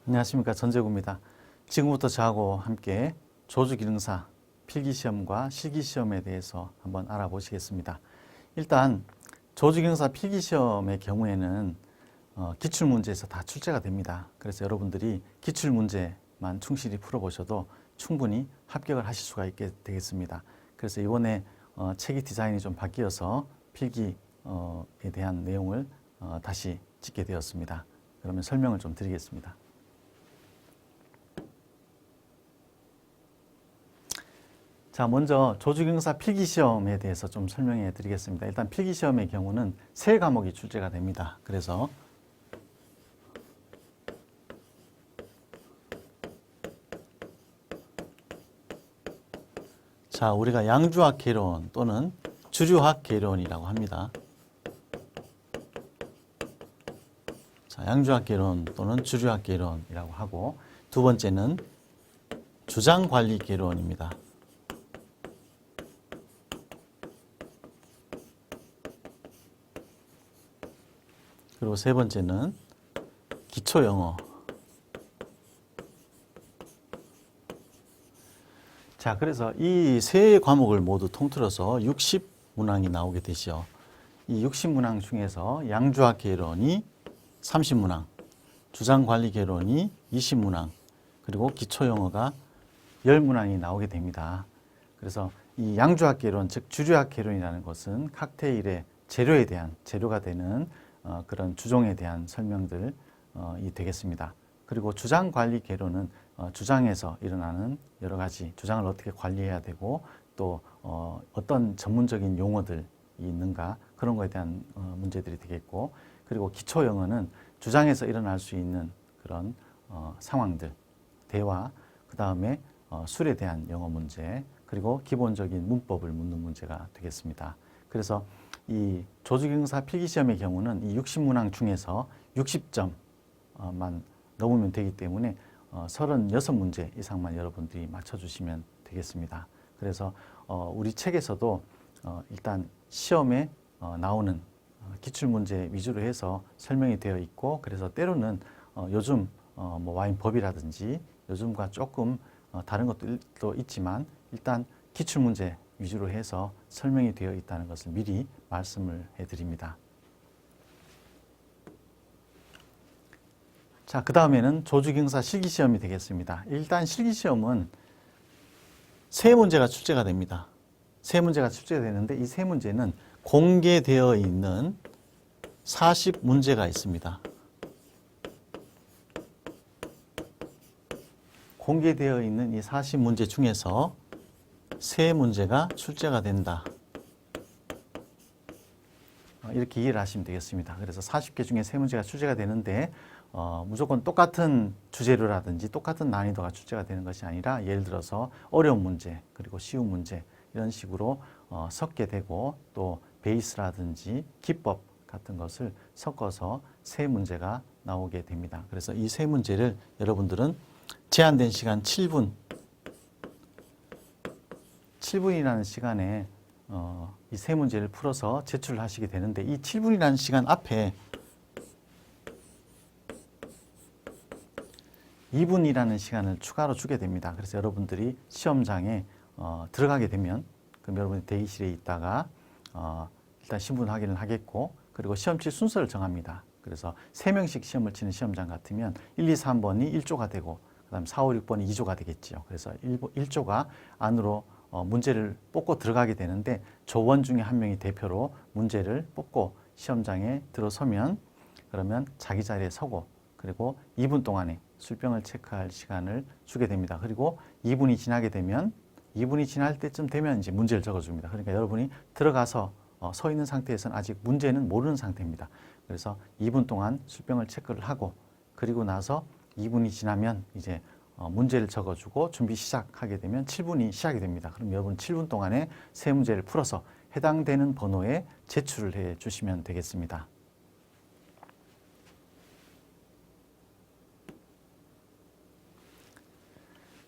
안녕하십니까, 전재구입니다. 지금부터 저하고 함께 조주기능사 필기시험과 실기시험에 대해서 한번 알아보시겠습니다. 일단 조주기능사 필기시험의 경우에는 기출문제에서 다 출제가 됩니다. 그래서 여러분들이 기출문제만 충실히 풀어보셔도 충분히 합격을 하실 수가 있게 되겠습니다. 그래서 이번에 체계 디자인이 좀 바뀌어서 필기에 대한 내용을 다시 찍게 되었습니다. 그러면 설명을 좀 드리겠습니다. 자, 먼저 조주기능사 필기시험에 대해서 좀 설명해 드리겠습니다. 일단 필기시험의 경우는 세 과목이 출제가 됩니다. 그래서 자, 우리가 양주학 개론 또는 주류학 개론이라고 합니다. 자, 양주학 개론 또는 주류학 개론이라고 하고, 두 번째는 주장관리 개론입니다. 그리고 세 번째는 기초영어. 자, 그래서 이 세 과목을 모두 통틀어서 60문항이 나오게 되죠. 이 60문항 중에서 양주학 개론이 30문항, 주장관리 개론이 20문항, 그리고 기초영어가 10문항이 나오게 됩니다. 그래서 이 양주학 개론, 즉 주류학 개론이라는 것은 칵테일의 재료에 대한, 재료가 되는 그런 주종에 대한 설명들이 되겠습니다. 그리고 주장관리 개론은 주장에서 일어나는 여러 가지 주장을 어떻게 관리해야 되고 또 어떤 전문적인 용어들이 있는가 그런 거에 대한 문제들이 되겠고, 그리고 기초영어는 주장에서 일어날 수 있는 그런 상황들, 대화, 그 다음에 술에 대한 영어 문제, 그리고 기본적인 문법을 묻는 문제가 되겠습니다. 그래서 이 조주기능사 필기시험의 경우는 이 60문항 중에서 60점만 넘으면 되기 때문에 36문제 이상만 여러분들이 맞춰주시면 되겠습니다. 그래서 우리 책에서도 일단 시험에 나오는 기출문제 위주로 해서 설명이 되어 있고, 그래서 때로는 요즘 뭐 와인법이라든지 요즘과 조금 다른 것도 있지만 일단 기출문제 위주로 해서 설명이 되어 있다는 것을 미리 말씀을 해드립니다. 자, 그 다음에는 조주기능사 실기시험이 되겠습니다. 일단 실기시험은 세 문제가 출제가 됩니다. 세 문제가 출제가 되는데 이 세 문제는 공개되어 있는 40문제가 있습니다. 공개되어 있는 이 40문제 중에서 세 문제가 출제가 된다. 이렇게 이해를 하시면 되겠습니다. 그래서 40개 중에 세 문제가 출제가 되는데 무조건 똑같은 주제로라든지 똑같은 난이도가 출제가 되는 것이 아니라, 예를 들어서 어려운 문제 그리고 쉬운 문제 이런 식으로 섞게 되고, 또 베이스라든지 기법 같은 것을 섞어서 세 문제가 나오게 됩니다. 그래서 이 세 문제를 여러분들은 제한된 시간 7분이라는 시간에 이 세 문제를 풀어서 제출을 하시게 되는데, 이 7분이라는 시간 앞에 2분이라는 시간을 추가로 주게 됩니다. 그래서 여러분들이 시험장에 들어가게 되면, 그럼 여러분이 대기실에 있다가 일단 신분 확인을 하겠고, 그리고 시험 칠 순서를 정합니다. 그래서 3명씩 시험을 치는 시험장 같으면 1, 2, 3번이 1조가 되고, 그 다음 4, 5, 6번이 2조가 되겠죠. 그래서 1조가 안으로 문제를 뽑고 들어가게 되는데, 조원 중에 한 명이 대표로 문제를 뽑고 시험장에 들어서면, 그러면 자기 자리에 서고, 그리고 2분 동안에 술병을 체크할 시간을 주게 됩니다. 그리고 2분이 지나게 되면, 2분이 지날 때쯤 되면 이제 문제를 적어줍니다. 그러니까 여러분이 들어가서 서 있는 상태에서는 아직 문제는 모르는 상태입니다. 그래서 2분 동안 술병을 체크를 하고, 그리고 나서 2분이 지나면 이제 문제를 적어주고 준비 시작하게 되면 7분이 시작이 됩니다. 그럼 여러분 7분 동안에 세 문제를 풀어서 해당되는 번호에 제출을 해 주시면 되겠습니다.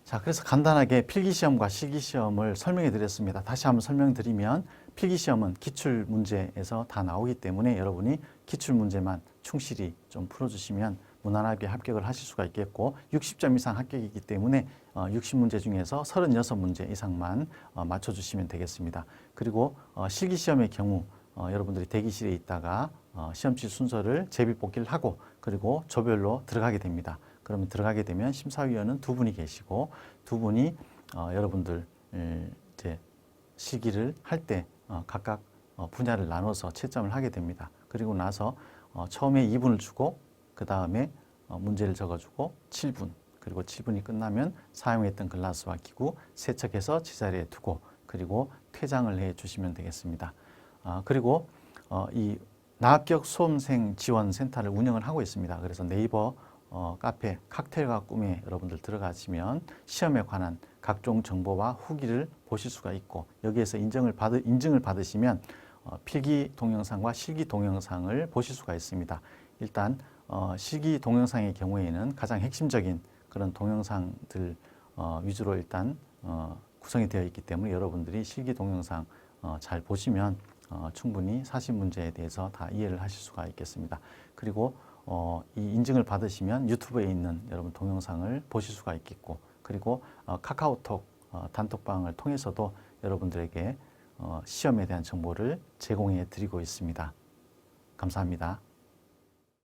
자, 그래서 간단하게 필기시험과 실기시험을 설명해 드렸습니다. 다시 한번 설명드리면, 필기시험은 기출문제에서 다 나오기 때문에 여러분이 기출문제만 충실히 좀 풀어주시면 무난하게 합격을 하실 수가 있겠고 60점 이상 합격이기 때문에 60문제 중에서 36문제 이상만 맞춰주시면 되겠습니다. 그리고 실기시험의 경우 여러분들이 대기실에 있다가 시험지 순서를 제비뽑기를 하고 그리고 조별로 들어가게 됩니다. 그러면 들어가게 되면 심사위원은 두 분이 계시고 두 분이 여러분들 이제 실기를 할 때 각각 분야를 나눠서 채점을 하게 됩니다. 그리고 나서 처음에 2분을 주고 그 다음에 문제를 적어주고 7분 그리고 7분이 끝나면 사용했던 글라스와 기구 세척해서 제자리에 두고 그리고 퇴장을 해 주시면 되겠습니다. 그리고 이 나합격 수험생 지원센터를 운영을 하고 있습니다. 그래서 네이버 카페 칵테일과 꿈에 여러분들 들어가시면 시험에 관한 각종 정보와 후기를 보실 수가 있고 여기에서 인증을 받으시면 필기 동영상과 실기 동영상을 보실 수가 있습니다. 일단 실기 동영상의 경우에는 가장 핵심적인 그런 동영상들 위주로 일단 구성이 되어 있기 때문에 여러분들이 실기 동영상 잘 보시면 충분히 40문제에 대해서 다 이해를 하실 수가 있겠습니다. 그리고 이 인증을 받으시면 유튜브에 있는 여러분 동영상을 보실 수가 있겠고 그리고 카카오톡 단톡방을 통해서도 여러분들에게 시험에 대한 정보를 제공해 드리고 있습니다. 감사합니다.